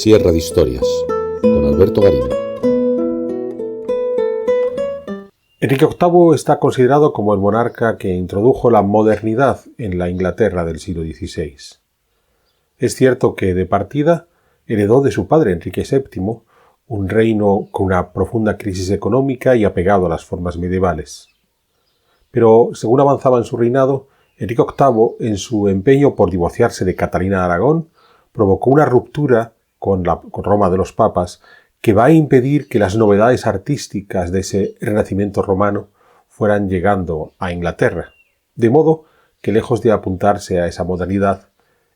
Sierra de Historias, con Alberto Garín. Enrique VIII está considerado como el monarca que introdujo la modernidad en la Inglaterra del siglo XVI. Es cierto que, de partida, heredó de su padre Enrique VII un reino con una profunda crisis económica y apegado a las formas medievales. Pero, según avanzaba en su reinado, Enrique VIII, en su empeño por divorciarse de Catalina de Aragón, provocó una ruptura con Roma de los papas que va a impedir que las novedades artísticas de ese renacimiento romano fueran llegando a Inglaterra. De modo que, lejos de apuntarse a esa modernidad,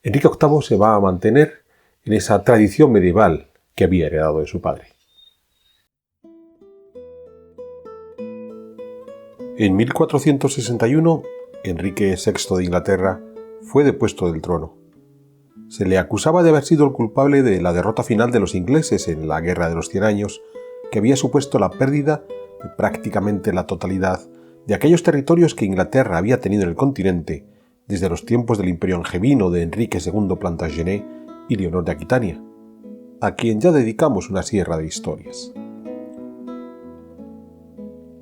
Enrique VIII se va a mantener en esa tradición medieval que había heredado de su padre. En 1461, Enrique VI de Inglaterra fue depuesto del trono. Se le acusaba de haber sido el culpable de la derrota final de los ingleses en la Guerra de los 100 Años, que había supuesto la pérdida de prácticamente la totalidad de aquellos territorios que Inglaterra había tenido en el continente desde los tiempos del Imperio Angevino de Enrique II Plantagenet y Leonor de Aquitania, a quien ya dedicamos una sierra de historias.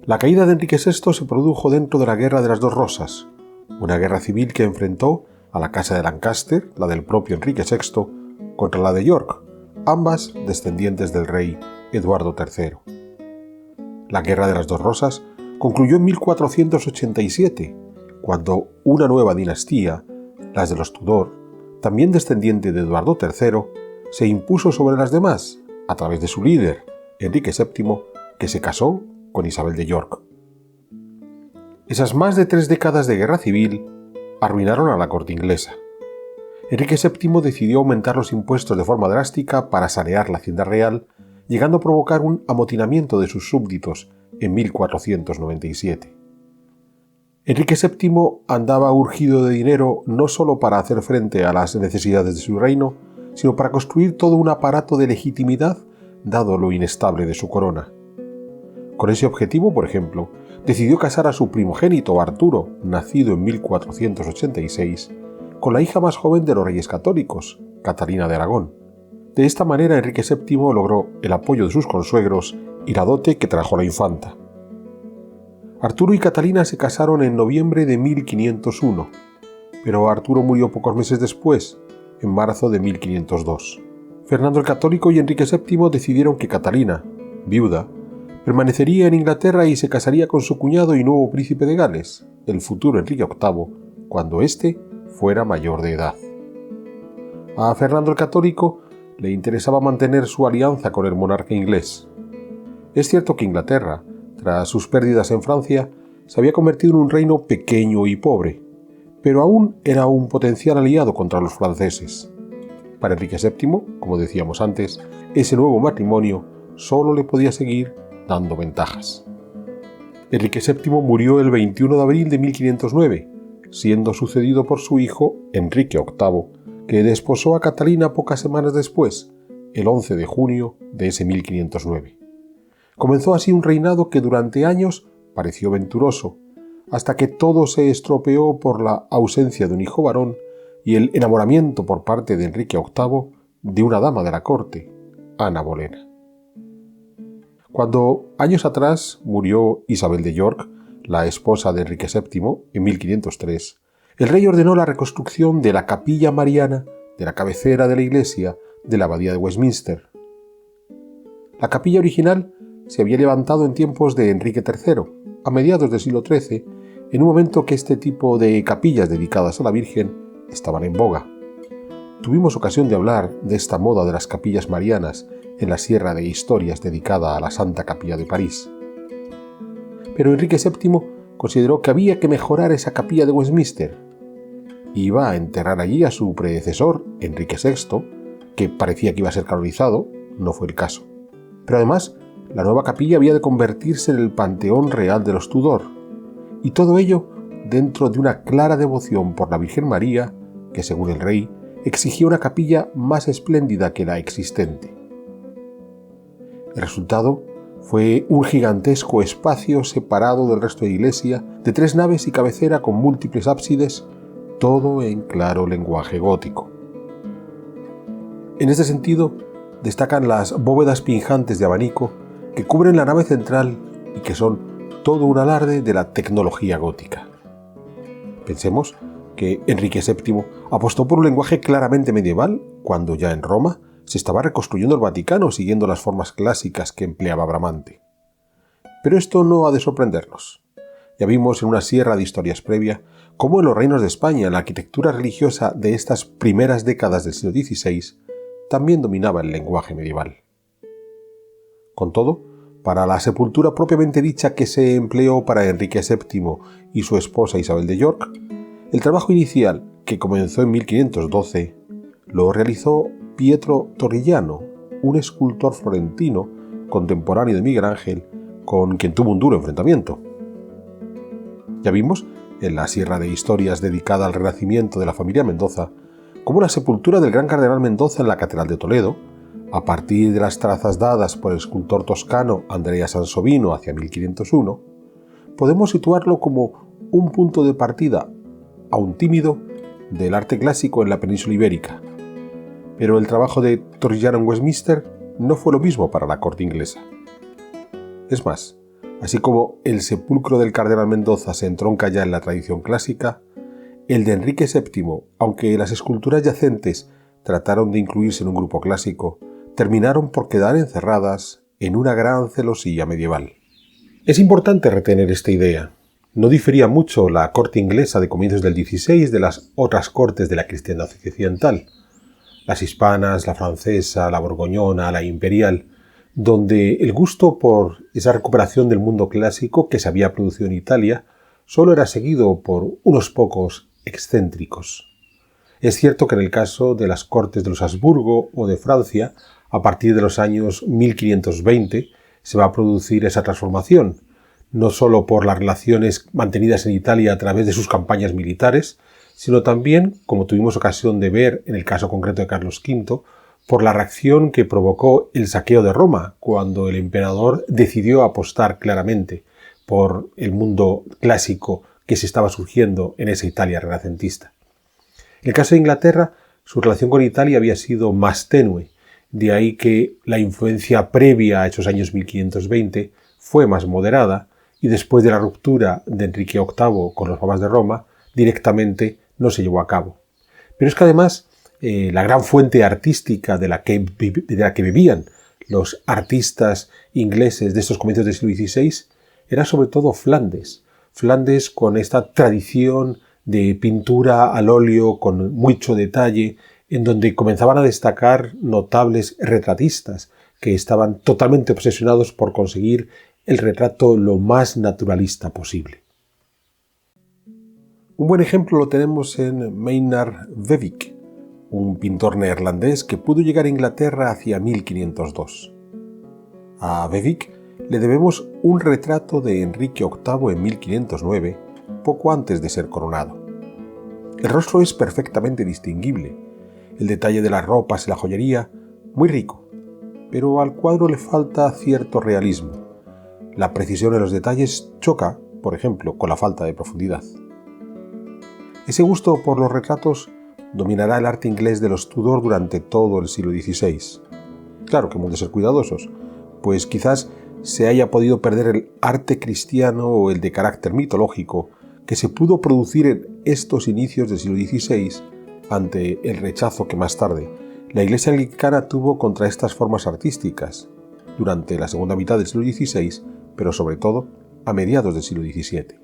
La caída de Enrique VI se produjo dentro de la Guerra de las Dos Rosas, una guerra civil que enfrentó a la Casa de Lancaster, la del propio Enrique VI, contra la de York, ambas descendientes del rey Eduardo III. La Guerra de las Dos Rosas concluyó en 1487, cuando una nueva dinastía, las de los Tudor, también descendiente de Eduardo III, se impuso sobre las demás a través de su líder, Enrique VII, que se casó con Isabel de York. Esas más de 3 décadas de guerra civil arruinaron a la corte inglesa. Enrique VII decidió aumentar los impuestos de forma drástica para sanear la hacienda real, llegando a provocar un amotinamiento de sus súbditos en 1497. Enrique VII andaba urgido de dinero no solo para hacer frente a las necesidades de su reino, sino para construir todo un aparato de legitimidad, dado lo inestable de su corona. Con ese objetivo, por ejemplo, decidió casar a su primogénito Arturo, nacido en 1486, con la hija más joven de los reyes católicos, Catalina de Aragón. De esta manera, Enrique VII logró el apoyo de sus consuegros y la dote que trajo la infanta. Arturo y Catalina se casaron en noviembre de 1501, pero Arturo murió pocos meses después, en marzo de 1502. Fernando el Católico y Enrique VII decidieron que Catalina, viuda, permanecería en Inglaterra y se casaría con su cuñado y nuevo príncipe de Gales, el futuro Enrique VIII, cuando éste fuera mayor de edad. A Fernando el Católico le interesaba mantener su alianza con el monarca inglés. Es cierto que Inglaterra, tras sus pérdidas en Francia, se había convertido en un reino pequeño y pobre, pero aún era un potencial aliado contra los franceses. Para Enrique VII, como decíamos antes, ese nuevo matrimonio solo le podía seguir dando ventajas. Enrique VII murió el 21 de abril de 1509, siendo sucedido por su hijo Enrique VIII, que desposó a Catalina pocas semanas después, el 11 de junio de ese 1509. Comenzó así un reinado que durante años pareció venturoso, hasta que todo se estropeó por la ausencia de un hijo varón y el enamoramiento por parte de Enrique VIII de una dama de la corte, Ana Bolena. Cuando años atrás murió Isabel de York, la esposa de Enrique VII, en 1503, el rey ordenó la reconstrucción de la capilla mariana de la cabecera de la iglesia de la abadía de Westminster. La capilla original se había levantado en tiempos de Enrique III, a mediados del siglo XIII, en un momento que este tipo de capillas dedicadas a la Virgen estaban en boga. Tuvimos ocasión de hablar de esta moda de las capillas marianas en la Sierra de Historias dedicada a la Santa Capilla de París. Pero Enrique VII consideró que había que mejorar esa capilla de Westminster. Iba a enterrar allí a su predecesor, Enrique VI, que parecía que iba a ser canonizado, no fue el caso. Pero además, la nueva capilla había de convertirse en el panteón real de los Tudor, y todo ello dentro de una clara devoción por la Virgen María, que según el rey, exigía una capilla más espléndida que la existente. El resultado fue un gigantesco espacio separado del resto de iglesia, de 3 naves y cabecera con múltiples ábsides, todo en claro lenguaje gótico. En este sentido, destacan las bóvedas pinjantes de abanico que cubren la nave central y que son todo un alarde de la tecnología gótica. Pensemos que Enrique VII apostó por un lenguaje claramente medieval cuando ya en Roma se estaba reconstruyendo el Vaticano siguiendo las formas clásicas que empleaba Bramante. Pero esto no ha de sorprendernos. Ya vimos en una sierra de historias previa cómo en los reinos de España la arquitectura religiosa de estas primeras décadas del siglo XVI también dominaba el lenguaje medieval. Con todo, para la sepultura propiamente dicha que se empleó para Enrique VII y su esposa Isabel de York, el trabajo inicial, que comenzó en 1512, lo realizó Pietro Torrigiano, un escultor florentino contemporáneo de Miguel Ángel, con quien tuvo un duro enfrentamiento. Ya vimos, en la Sierra de Historias dedicada al renacimiento de la familia Mendoza, cómo la sepultura del gran cardenal Mendoza en la Catedral de Toledo, a partir de las trazas dadas por el escultor toscano Andrea Sansovino hacia 1501, podemos situarlo como un punto de partida, aún tímido, del arte clásico en la península ibérica. Pero el trabajo de Torrigiano en Westminster no fue lo mismo para la corte inglesa. Es más, así como el sepulcro del cardenal Mendoza se entronca ya en la tradición clásica, el de Enrique VII, aunque las esculturas yacentes trataron de incluirse en un grupo clásico, terminaron por quedar encerradas en una gran celosía medieval. Es importante retener esta idea. No difería mucho la corte inglesa de comienzos del XVI de las otras cortes de la cristiandad occidental, las hispanas, la francesa, la borgoñona, la imperial, donde el gusto por esa recuperación del mundo clásico que se había producido en Italia solo era seguido por unos pocos excéntricos. Es cierto que en el caso de las cortes de los Habsburgo o de Francia, a partir de los años 1520, se va a producir esa transformación, no solo por las relaciones mantenidas en Italia a través de sus campañas militares, sino también, como tuvimos ocasión de ver en el caso concreto de Carlos V, por la reacción que provocó el saqueo de Roma, cuando el emperador decidió apostar claramente por el mundo clásico que se estaba surgiendo en esa Italia renacentista. En el caso de Inglaterra, su relación con Italia había sido más tenue, de ahí que la influencia previa a esos años 1520 fue más moderada y después de la ruptura de Enrique VIII con los papas de Roma, directamente no se llevó a cabo. Pero es que además la gran fuente artística de la que vivían los artistas ingleses de estos comienzos del siglo XVI era sobre todo Flandes. Flandes con esta tradición de pintura al óleo con mucho detalle, en donde comenzaban a destacar notables retratistas que estaban totalmente obsesionados por conseguir el retrato lo más naturalista posible. Un buen ejemplo lo tenemos en Maynard Wevik, un pintor neerlandés que pudo llegar a Inglaterra hacia 1502. A Wevik le debemos un retrato de Enrique VIII en 1509, poco antes de ser coronado. El rostro es perfectamente distinguible, el detalle de las ropas y la joyería muy rico, pero al cuadro le falta cierto realismo. La precisión en los detalles choca, por ejemplo, con la falta de profundidad. Ese gusto por los retratos dominará el arte inglés de los Tudor durante todo el siglo XVI. Claro que hemos de ser cuidadosos, pues quizás se haya podido perder el arte cristiano o el de carácter mitológico que se pudo producir en estos inicios del siglo XVI ante el rechazo que más tarde la Iglesia anglicana tuvo contra estas formas artísticas durante la segunda mitad del siglo XVI, pero sobre todo a mediados del siglo XVII.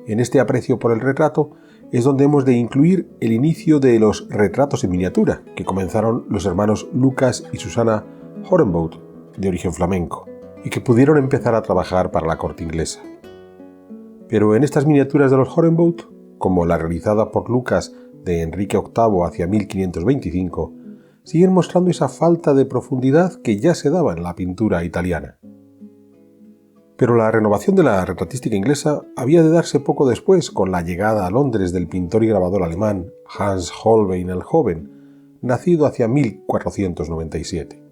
En este aprecio por el retrato es donde hemos de incluir el inicio de los retratos en miniatura, que comenzaron los hermanos Lucas y Susana Horenbout, de origen flamenco, y que pudieron empezar a trabajar para la corte inglesa. Pero en estas miniaturas de los Horenbout, como la realizada por Lucas de Enrique VIII hacia 1525, siguen mostrando esa falta de profundidad que ya se daba en la pintura italiana. Pero la renovación de la retratística inglesa había de darse poco después con la llegada a Londres del pintor y grabador alemán Hans Holbein el Joven, nacido hacia 1497.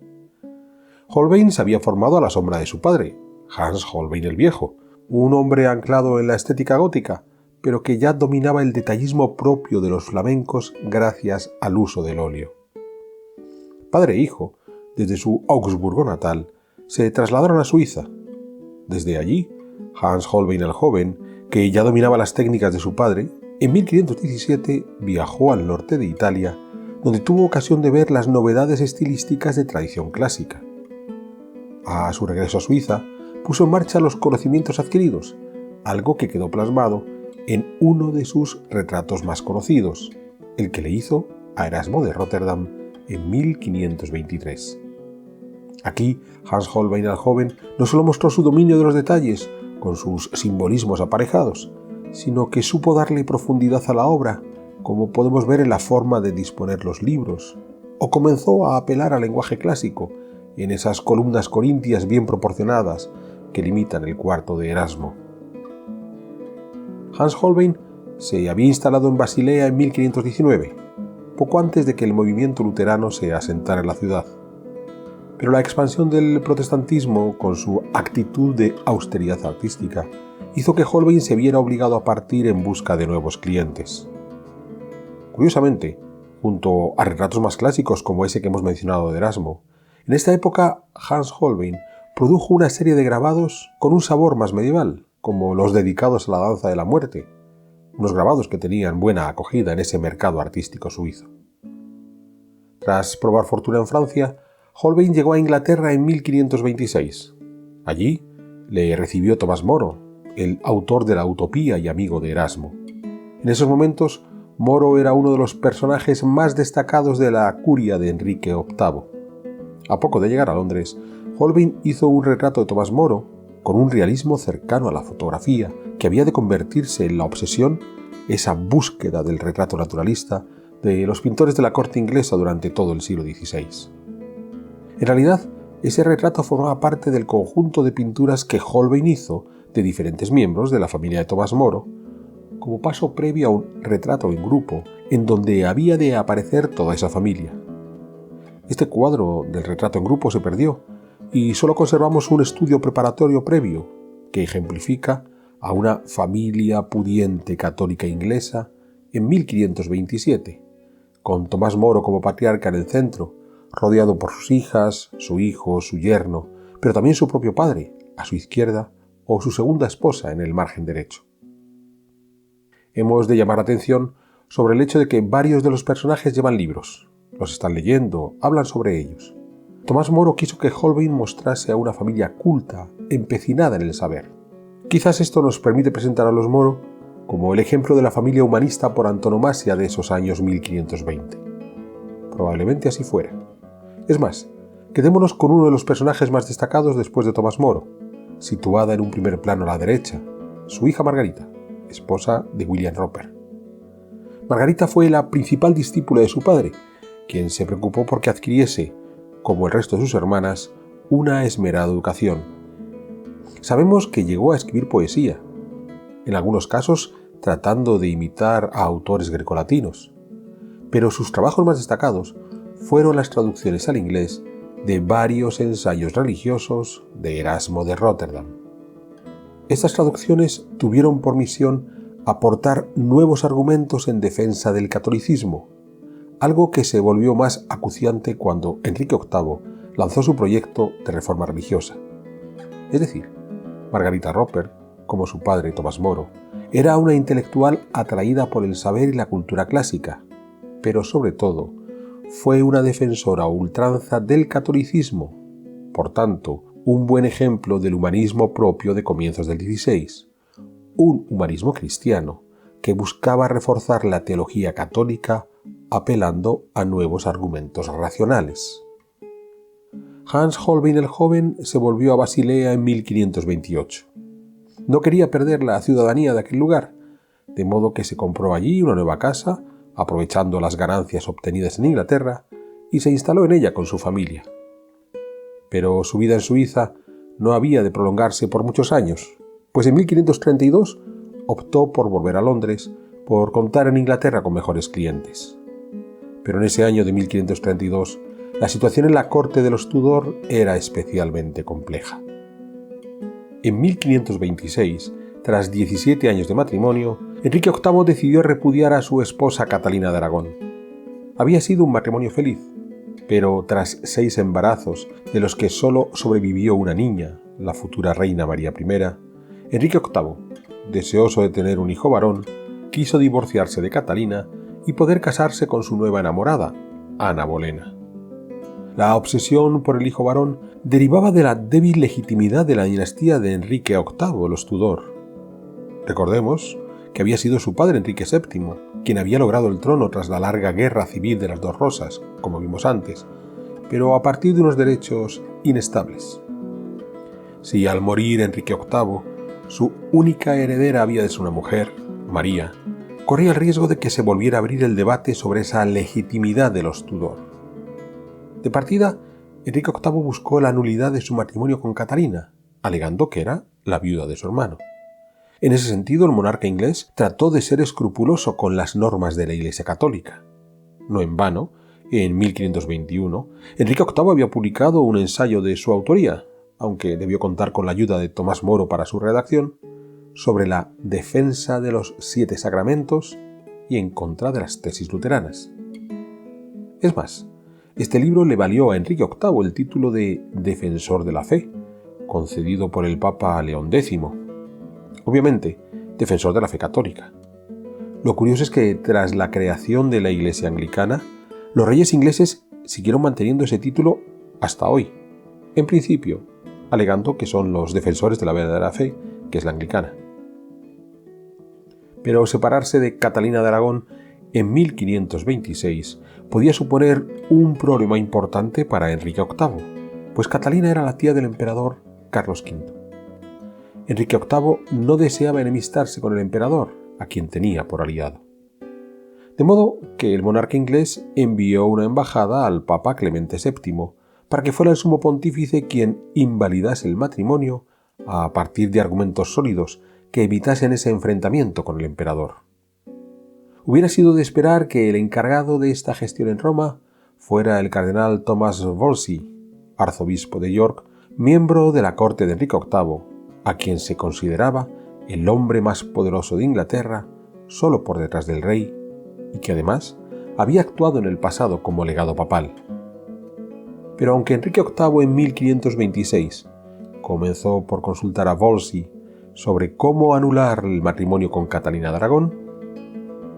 Holbein se había formado a la sombra de su padre, Hans Holbein el Viejo, un hombre anclado en la estética gótica, pero que ya dominaba el detallismo propio de los flamencos gracias al uso del óleo. Padre e hijo desde su Augsburgo natal, se trasladaron a Suiza. Desde allí, Hans Holbein el joven, que ya dominaba las técnicas de su padre, en 1517 viajó al norte de Italia, donde tuvo ocasión de ver las novedades estilísticas de tradición clásica. A su regreso a Suiza, puso en marcha los conocimientos adquiridos, algo que quedó plasmado en uno de sus retratos más conocidos, el que le hizo a Erasmo de Róterdam en 1523. Aquí, Hans Holbein el joven no solo mostró su dominio de los detalles, con sus simbolismos aparejados, sino que supo darle profundidad a la obra, como podemos ver en la forma de disponer los libros, o comenzó a apelar al lenguaje clásico, en esas columnas corintias bien proporcionadas que limitan el cuarto de Erasmo. Hans Holbein se había instalado en Basilea en 1519, poco antes de que el movimiento luterano se asentara en la ciudad. Pero la expansión del protestantismo, con su actitud de austeridad artística, hizo que Holbein se viera obligado a partir en busca de nuevos clientes. Curiosamente, junto a retratos más clásicos como ese que hemos mencionado de Erasmo, en esta época Hans Holbein produjo una serie de grabados con un sabor más medieval, como los dedicados a la danza de la muerte, unos grabados que tenían buena acogida en ese mercado artístico suizo. Tras probar fortuna en Francia, Holbein llegó a Inglaterra en 1526. Allí le recibió Tomás Moro, el autor de la Utopía y amigo de Erasmo. En esos momentos, Moro era uno de los personajes más destacados de la curia de Enrique VIII. A poco de llegar a Londres, Holbein hizo un retrato de Tomás Moro con un realismo cercano a la fotografía que había de convertirse en la obsesión, esa búsqueda del retrato naturalista de los pintores de la corte inglesa durante todo el siglo XVI. En realidad, ese retrato formaba parte del conjunto de pinturas que Holbein hizo de diferentes miembros de la familia de Tomás Moro, como paso previo a un retrato en grupo en donde había de aparecer toda esa familia. Este cuadro del retrato en grupo se perdió y solo conservamos un estudio preparatorio previo que ejemplifica a una familia pudiente católica inglesa en 1527, con Tomás Moro como patriarca en el centro, rodeado por sus hijas, su hijo, su yerno, pero también su propio padre, a su izquierda, o su segunda esposa en el margen derecho. Hemos de llamar la atención sobre el hecho de que varios de los personajes llevan libros, los están leyendo, hablan sobre ellos. Tomás Moro quiso que Holbein mostrase a una familia culta, empecinada en el saber. Quizás esto nos permite presentar a los Moro como el ejemplo de la familia humanista por antonomasia de esos años 1520. Probablemente así fuera. Es más, quedémonos con uno de los personajes más destacados después de Tomás Moro, situada en un primer plano a la derecha, su hija Margarita, esposa de William Roper. Margarita fue la principal discípula de su padre, quien se preocupó porque adquiriese, como el resto de sus hermanas, una esmerada educación. Sabemos que llegó a escribir poesía, en algunos casos tratando de imitar a autores grecolatinos, pero sus trabajos más destacados fueron las traducciones al inglés de varios ensayos religiosos de Erasmo de Róterdam. Estas traducciones tuvieron por misión aportar nuevos argumentos en defensa del catolicismo, algo que se volvió más acuciante cuando Enrique VIII lanzó su proyecto de reforma religiosa. Es decir, Margarita Roper, como su padre Tomás Moro, era una intelectual atraída por el saber y la cultura clásica, pero sobre todo fue una defensora a ultranza del catolicismo, por tanto, un buen ejemplo del humanismo propio de comienzos del XVI, un humanismo cristiano que buscaba reforzar la teología católica apelando a nuevos argumentos racionales. Hans Holbein el joven se volvió a Basilea en 1528. No quería perder la ciudadanía de aquel lugar, de modo que se compró allí una nueva casa, aprovechando las ganancias obtenidas en Inglaterra, y se instaló en ella con su familia. Pero su vida en Suiza no había de prolongarse por muchos años, pues en 1532 optó por volver a Londres por contar en Inglaterra con mejores clientes. Pero en ese año de 1532, la situación en la corte de los Tudor era especialmente compleja. En 1526, tras 17 años de matrimonio, Enrique VIII decidió repudiar a su esposa Catalina de Aragón. Había sido un matrimonio feliz, Pero tras 6 embarazos, de los que solo sobrevivió una niña, la futura reina María I, Enrique VIII, deseoso de tener un hijo varón, quiso divorciarse de Catalina y poder casarse con su nueva enamorada, Ana Bolena. La obsesión por el hijo varón derivaba de la débil legitimidad de la dinastía de Enrique VIII, los Tudor. Recordemos que había sido su padre Enrique VII, quien había logrado el trono tras la larga guerra civil de las dos Rosas, como vimos antes, pero a partir de unos derechos inestables. Si al morir Enrique VIII, su única heredera había de ser una mujer, María, corría el riesgo de que se volviera a abrir el debate sobre esa legitimidad de los Tudor. De partida, Enrique VIII buscó la nulidad de su matrimonio con Catalina, alegando que era la viuda de su hermano. En ese sentido, el monarca inglés trató de ser escrupuloso con las normas de la Iglesia católica. No en vano, en 1521, Enrique VIII había publicado un ensayo de su autoría, aunque debió contar con la ayuda de Tomás Moro para su redacción, sobre la defensa de los 7 sacramentos y en contra de las tesis luteranas. Es más, este libro le valió a Enrique VIII el título de Defensor de la Fe, concedido por el Papa León X. Obviamente, defensor de la fe católica. Lo curioso es que tras la creación de la Iglesia anglicana, los reyes ingleses siguieron manteniendo ese título hasta hoy, en principio, alegando que son los defensores de la verdadera fe, que es la anglicana. Pero separarse de Catalina de Aragón en 1526 podía suponer un problema importante para Enrique VIII, pues Catalina era la tía del emperador Carlos V. Enrique VIII no deseaba enemistarse con el emperador, a quien tenía por aliado. De modo que el monarca inglés envió una embajada al Papa Clemente VII para que fuera el sumo pontífice quien invalidase el matrimonio a partir de argumentos sólidos que evitasen ese enfrentamiento con el emperador. Hubiera sido de esperar que el encargado de esta gestión en Roma fuera el cardenal Thomas Wolsey, arzobispo de York, miembro de la corte de Enrique VIII, a quien se consideraba el hombre más poderoso de Inglaterra, solo por detrás del rey, y que además había actuado en el pasado como legado papal. Pero aunque Enrique VIII en 1526 comenzó por consultar a Wolsey sobre cómo anular el matrimonio con Catalina de Aragón,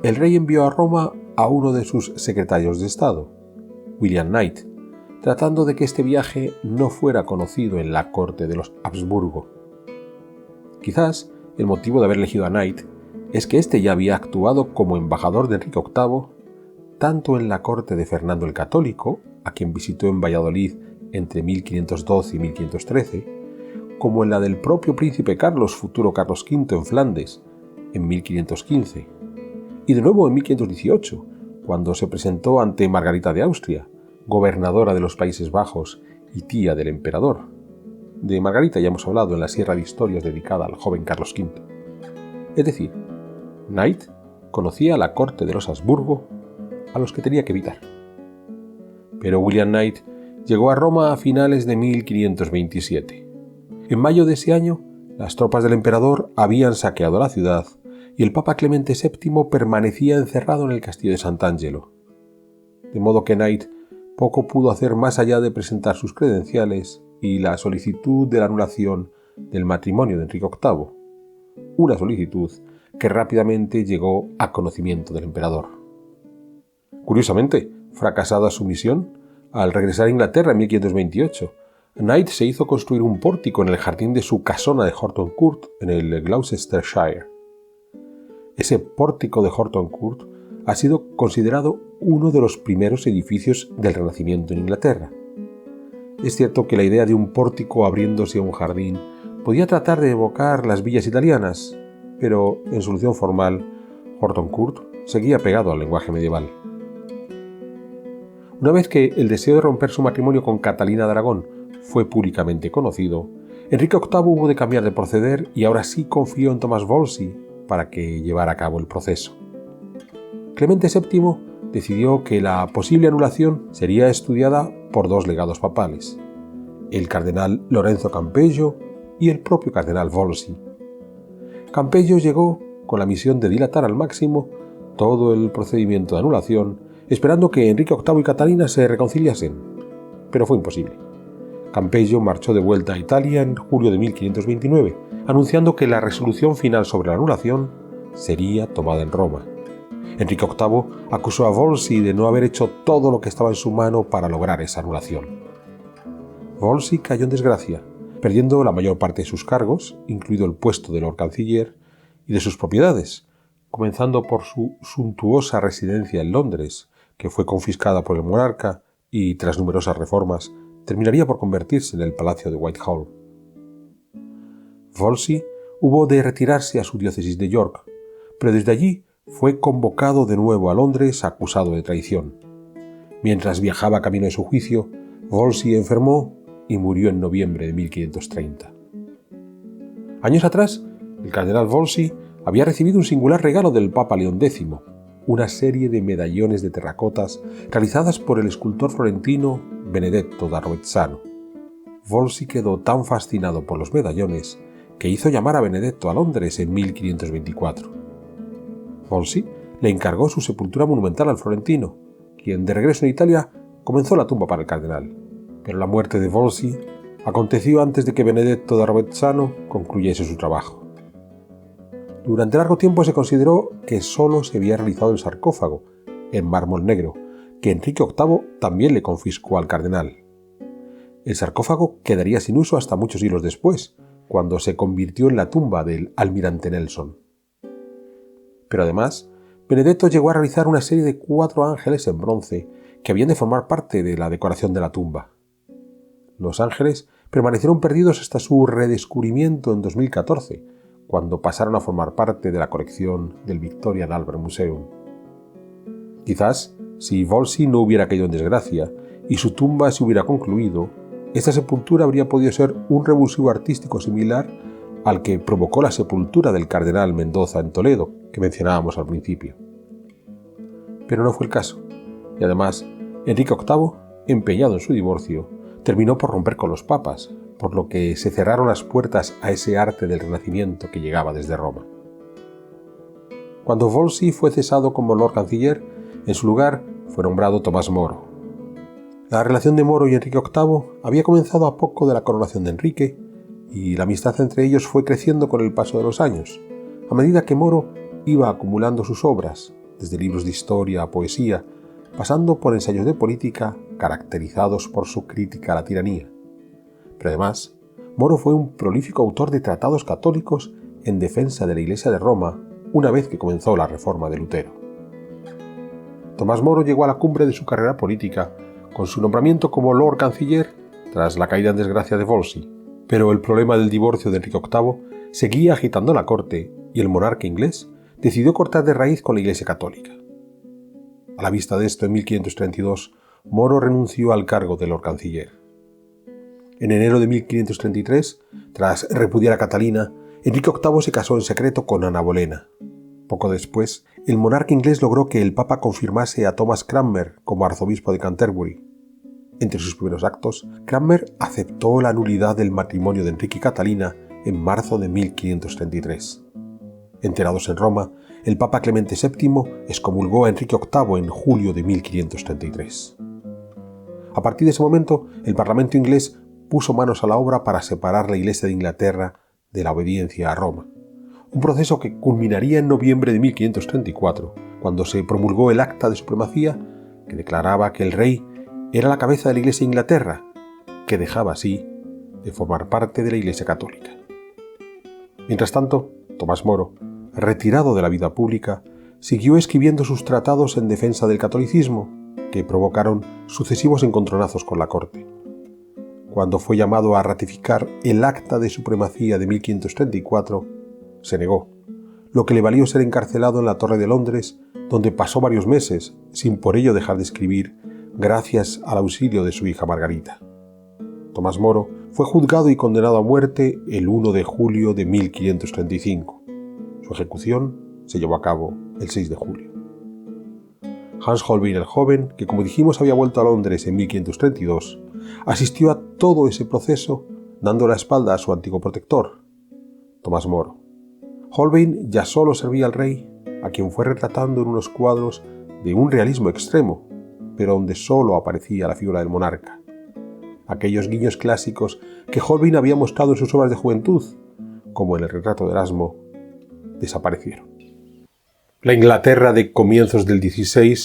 el rey envió a Roma a uno de sus secretarios de Estado, William Knight, tratando de que este viaje no fuera conocido en la corte de los Habsburgo. Quizás el motivo de haber elegido a Knight es que éste ya había actuado como embajador de Enrique VIII tanto en la corte de Fernando el Católico, a quien visitó en Valladolid entre 1512 y 1513, como en la del propio príncipe Carlos, futuro Carlos V, en Flandes, en 1515, y de nuevo en 1518, cuando se presentó ante Margarita de Austria, gobernadora de los Países Bajos y tía del emperador. De Margarita ya hemos hablado en la Sierra de Historias dedicada al joven Carlos V. Es decir, Knight conocía la corte de los Habsburgo, a los que tenía que evitar. Pero William Knight llegó a Roma a finales de 1527. En mayo de ese año, las tropas del emperador habían saqueado la ciudad y el Papa Clemente VII permanecía encerrado en el castillo de Sant'Angelo. De modo que Knight poco pudo hacer más allá de presentar sus credenciales y la solicitud de la anulación del matrimonio de Enrique VIII, una solicitud que rápidamente llegó a conocimiento del emperador. Curiosamente, fracasada su misión, al regresar a Inglaterra en 1528, Knight se hizo construir un pórtico en el jardín de su casona de Horton Court, en el Gloucestershire. Ese pórtico de Horton Court ha sido considerado uno de los primeros edificios del Renacimiento en Inglaterra. Es cierto que la idea de un pórtico abriéndose a un jardín podía tratar de evocar las villas italianas, pero en solución formal, Horton Court seguía pegado al lenguaje medieval. Una vez que el deseo de romper su matrimonio con Catalina de Aragón fue públicamente conocido, Enrique VIII hubo de cambiar de proceder y ahora sí confió en Thomas Wolsey para que llevara a cabo el proceso. Clemente VII decidió que la posible anulación sería estudiada por dos legados papales, el cardenal Lorenzo Campello y el propio cardenal Wolsey. Campello llegó con la misión de dilatar al máximo todo el procedimiento de anulación esperando que Enrique VIII y Catalina se reconciliasen, pero fue imposible. Campeggio marchó de vuelta a Italia en julio de 1529, anunciando que la resolución final sobre la anulación sería tomada en Roma. Enrique VIII acusó a Wolsey de no haber hecho todo lo que estaba en su mano para lograr esa anulación. Wolsey cayó en desgracia, perdiendo la mayor parte de sus cargos, incluido el puesto de Lord Canciller, y de sus propiedades, comenzando por su suntuosa residencia en Londres, que fue confiscada por el monarca y, tras numerosas reformas, terminaría por convertirse en el Palacio de Whitehall. Wolsey hubo de retirarse a su diócesis de York, pero desde allí fue convocado de nuevo a Londres acusado de traición. Mientras viajaba camino de su juicio, Wolsey enfermó y murió en noviembre de 1530. Años atrás, el cardenal Wolsey había recibido un singular regalo del Papa León X, una serie de medallones de terracotas realizadas por el escultor florentino Benedetto da Rovezzano. Wolsey quedó tan fascinado por los medallones que hizo llamar a Benedetto a Londres en 1524. Wolsey le encargó su sepultura monumental al florentino, quien de regreso en Italia comenzó la tumba para el cardenal. Pero la muerte de Wolsey aconteció antes de que Benedetto da Rovezzano concluyese su trabajo. Durante largo tiempo se consideró que solo se había realizado el sarcófago, en mármol negro, que Enrique VIII también le confiscó al cardenal. El sarcófago quedaría sin uso hasta muchos siglos después, cuando se convirtió en la tumba del almirante Nelson. Pero además, Benedetto llegó a realizar una serie de 4 ángeles en bronce que habían de formar parte de la decoración de la tumba. Los ángeles permanecieron perdidos hasta su redescubrimiento en 2014, cuando pasaron a formar parte de la colección del Victorian Albert Museum. Quizás, si Wolsey no hubiera caído en desgracia y su tumba se hubiera concluido, esta sepultura habría podido ser un revulsivo artístico similar al que provocó la sepultura del cardenal Mendoza en Toledo, que mencionábamos al principio. Pero no fue el caso, y además, Enrique VIII, empeñado en su divorcio, terminó por romper con los papas, por lo que se cerraron las puertas a ese arte del Renacimiento que llegaba desde Roma. Cuando Wolsey fue cesado como Lord Canciller, en su lugar fue nombrado Tomás Moro. La relación de Moro y Enrique VIII había comenzado a poco de la coronación de Enrique, y la amistad entre ellos fue creciendo con el paso de los años, a medida que Moro iba acumulando sus obras, desde libros de historia a poesía, pasando por ensayos de política caracterizados por su crítica a la tiranía. Pero además, Moro fue un prolífico autor de tratados católicos en defensa de la Iglesia de Roma una vez que comenzó la reforma de Lutero. Tomás Moro llegó a la cumbre de su carrera política con su nombramiento como Lord Canciller tras la caída en desgracia de Wolsey, pero el problema del divorcio de Enrique VIII seguía agitando la corte y el monarca inglés decidió cortar de raíz con la Iglesia católica. A la vista de esto, en 1532, Moro renunció al cargo de Lord Canciller. En enero de 1533, tras repudiar a Catalina, Enrique VIII se casó en secreto con Ana Bolena. Poco después, el monarca inglés logró que el Papa confirmase a Thomas Cranmer como arzobispo de Canterbury. Entre sus primeros actos, Cranmer aceptó la nulidad del matrimonio de Enrique y Catalina en marzo de 1533. Enterados en Roma, el Papa Clemente VII excomulgó a Enrique VIII en julio de 1533. A partir de ese momento, el Parlamento inglés puso manos a la obra para separar la Iglesia de Inglaterra de la obediencia a Roma, un proceso que culminaría en noviembre de 1534, cuando se promulgó el Acta de Supremacía, que declaraba que el rey era la cabeza de la Iglesia de Inglaterra, que dejaba así de formar parte de la Iglesia católica. Mientras tanto, Tomás Moro, retirado de la vida pública, siguió escribiendo sus tratados en defensa del catolicismo, que provocaron sucesivos encontronazos con la corte. Cuando fue llamado a ratificar el Acta de Supremacía de 1534, se negó, lo que le valió ser encarcelado en la Torre de Londres, donde pasó varios meses, sin por ello dejar de escribir, gracias al auxilio de su hija Margarita. Tomás Moro fue juzgado y condenado a muerte el 1 de julio de 1535. Su ejecución se llevó a cabo el 6 de julio. Hans Holbein el joven, que como dijimos había vuelto a Londres en 1532, asistió a todo ese proceso dando la espalda a su antiguo protector, Tomás Moro. Holbein ya solo servía al rey, a quien fue retratando en unos cuadros de un realismo extremo, pero donde solo aparecía la figura del monarca. Aquellos guiños clásicos que Holbein había mostrado en sus obras de juventud, como en el retrato de Erasmo, desaparecieron. La Inglaterra de comienzos del XVI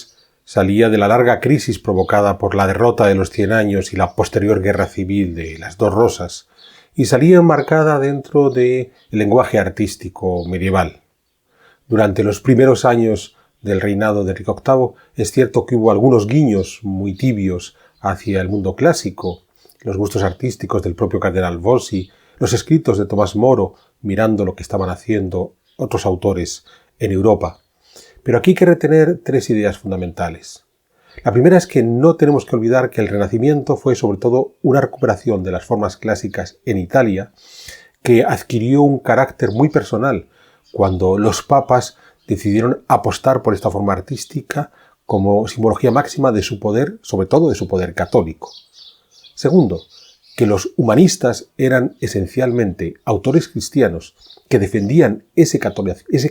salía de la larga crisis provocada por la derrota de los 100 años y la posterior guerra civil de las Dos Rosas, y salía enmarcada dentro del lenguaje artístico medieval. Durante los primeros años del reinado de Enrique VIII es cierto que hubo algunos guiños muy tibios hacia el mundo clásico, los gustos artísticos del propio cardenal Wolsey, los escritos de Tomás Moro mirando lo que estaban haciendo otros autores en Europa. Pero aquí hay que retener 3 ideas fundamentales. La primera es que no tenemos que olvidar que el Renacimiento fue sobre todo una recuperación de las formas clásicas en Italia, que adquirió un carácter muy personal cuando los papas decidieron apostar por esta forma artística como simbología máxima de su poder, sobre todo de su poder católico. Segundo, que los humanistas eran esencialmente autores cristianos que defendían ese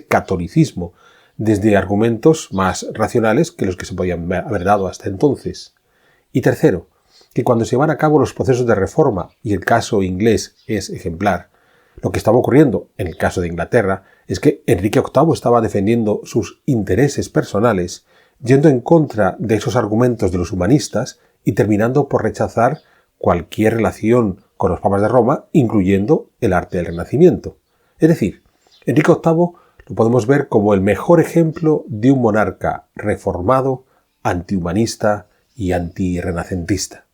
catolicismo desde argumentos más racionales que los que se podían haber dado hasta entonces. Y tercero, que cuando se llevan a cabo los procesos de reforma, y el caso inglés es ejemplar, lo que estaba ocurriendo en el caso de Inglaterra es que Enrique VIII estaba defendiendo sus intereses personales, yendo en contra de esos argumentos de los humanistas y terminando por rechazar cualquier relación con los papas de Roma, incluyendo el arte del Renacimiento. Es decir, Enrique VIII lo podemos ver como el mejor ejemplo de un monarca reformado, antihumanista y antirrenacentista.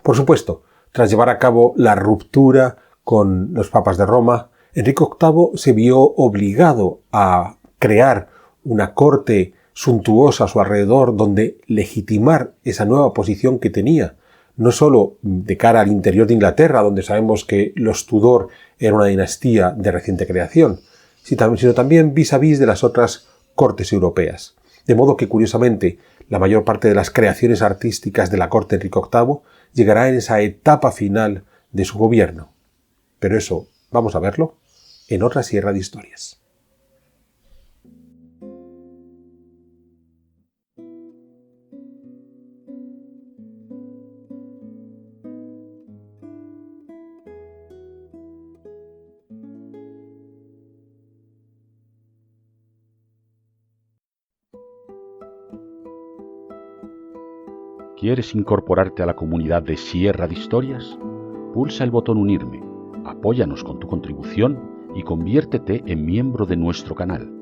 Por supuesto, tras llevar a cabo la ruptura con los papas de Roma, Enrique VIII se vio obligado a crear una corte suntuosa a su alrededor donde legitimar esa nueva posición que tenía, no solo de cara al interior de Inglaterra, donde sabemos que los Tudor era una dinastía de reciente creación, sino también vis a vis de las otras cortes europeas. De modo que, curiosamente, la mayor parte de las creaciones artísticas de la corte de Enrique VIII llegará en esa etapa final de su gobierno. Pero eso vamos a verlo en otra sierra de historias. ¿Quieres incorporarte a la comunidad de Sierra de Historias? Pulsa el botón Unirme, apóyanos con tu contribución y conviértete en miembro de nuestro canal.